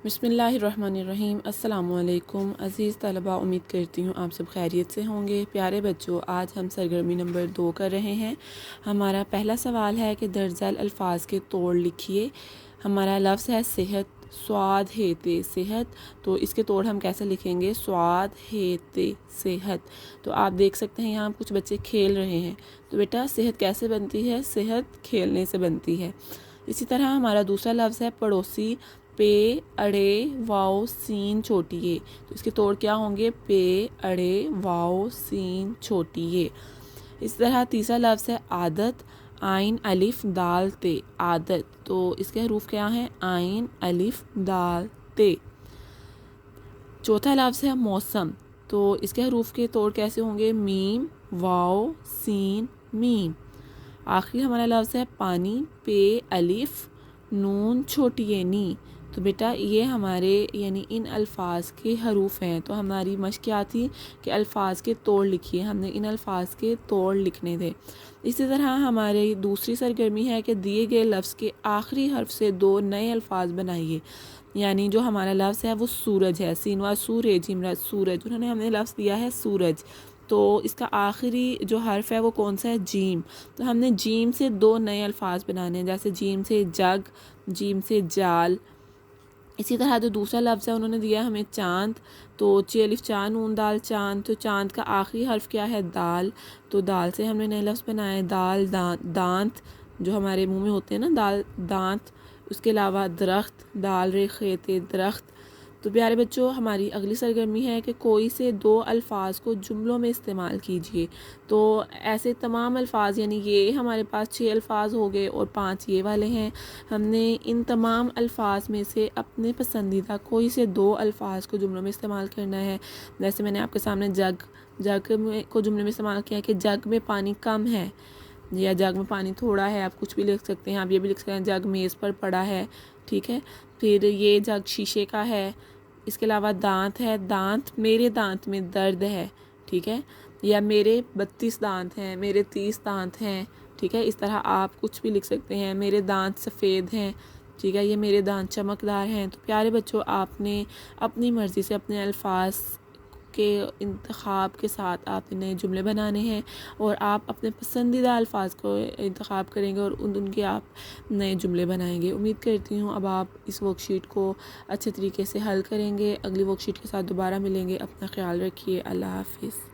بسم اللہ الرحمن الرحیم۔ السلام علیکم عزیز طلباء، امید کرتی ہوں آپ سب خیریت سے ہوں گے۔ پیارے بچوں، آج ہم سرگرمی نمبر 2 کر رہے ہیں۔ ہمارا پہلا سوال ہے کہ درج ذیل الفاظ کے توڑ لکھیے۔ ہمارا لفظ ہے صحت، سواد ہے تے صحت، تو اس کے توڑ ہم کیسے لکھیں گے؟ سواد ہے تے صحت۔ تو آپ دیکھ سکتے ہیں یہاں کچھ بچے کھیل رہے ہیں، تو بیٹا صحت کیسے بنتی ہے؟ صحت کھیلنے سے بنتی ہے۔ اسی طرح ہمارا دوسرا لفظ ہے پڑوسی، پے اڑے واؤ سین چھوٹی اے، تو اس کے توڑ کیا ہوں گے؟ پے اڑے واؤ سین چھوٹی اے۔ اس طرح تیسرا لفظ ہے عادت، عین الف دال تے، عادت، تو اس کے حروف کیا ہیں؟ عین الف دال تے۔ چوتھا لفظ ہے موسم، تو اس کے حروف کے توڑ کیسے ہوں گے؟ میم واؤ سین میم۔ آخری ہمارا لفظ ہے پانی، پے الف نون چھوٹی اے نی، تو بیٹا یہ ہمارے یعنی ان الفاظ کے حروف ہیں۔ تو ہماری مشق کیا تھی کہ الفاظ کے توڑ لکھیے، ہم نے ان الفاظ کے توڑ لکھنے تھے۔ اسی طرح ہماری دوسری سرگرمی ہے کہ دیے گئے لفظ کے آخری حرف سے 2 نئے الفاظ بنائیے۔ یعنی جو ہمارا لفظ ہے وہ سورج ہے، سینوا سورج، جمرا سورج، انہوں نے ہمیں لفظ دیا ہے سورج، تو اس کا آخری جو حرف ہے وہ کون سا ہے؟ جیم، تو ہم نے جیم سے 2 نئے الفاظ بنانے ہیں، جیسے جیم سے جگ، جیم سے جال۔ اسی طرح جو دوسرا لفظ ہے انہوں نے دیا ہے ہمیں چاند، تو چ الف چا نون دال چاند، تو چاند کا آخری حرف کیا ہے؟ دال، تو دال سے ہم نے نئے لفظ بنائے دال، دانت جو ہمارے منہ میں ہوتے ہیں نا، دال دانت۔ اس کے علاوہ درخت، دال رے خیتے درخت۔ تو پیارے بچوں، ہماری اگلی سرگرمی ہے کہ کوئی سے 2 الفاظ کو جملوں میں استعمال کیجیے۔ تو ایسے تمام الفاظ، یعنی یہ ہمارے پاس 6 الفاظ ہو گئے اور 5 یہ والے ہیں، ہم نے ان تمام الفاظ میں سے اپنے پسندیدہ کوئی سے 2 الفاظ کو جملوں میں استعمال کرنا ہے۔ جیسے میں نے آپ کے سامنے جگ کو جملے میں استعمال کیا ہے کہ جگ میں پانی کم ہے، یا جگ میں پانی تھوڑا ہے، آپ کچھ بھی لکھ سکتے ہیں۔ آپ یہ بھی لکھ سکتے ہیں جگ میز پر پڑا ہے، ٹھیک ہے۔ پھر یہ جگ شیشے کا ہے۔ اس کے علاوہ دانت ہے، دانت میرے دانت میں درد ہے، ٹھیک ہے، یا میرے 32 دانت ہیں، میرے 30 دانت ہیں، ٹھیک ہے۔ اس طرح آپ کچھ بھی لکھ سکتے ہیں، میرے دانت سفید ہیں، ٹھیک ہے، یہ میرے دانت چمکدار ہیں۔ تو پیارے بچوں، آپ نے اپنی مرضی سے اپنے الفاظ کے انتخاب کے ساتھ آپ نے جملے بنانے ہیں، اور آپ اپنے پسندیدہ الفاظ کو انتخاب کریں گے اور ان کے آپ نئے جملے بنائیں گے۔ امید کرتی ہوں اب آپ اس ورک شیٹ کو اچھے طریقے سے حل کریں گے۔ اگلی ورک شیٹ کے ساتھ دوبارہ ملیں گے۔ اپنا خیال رکھیے۔ اللہ حافظ۔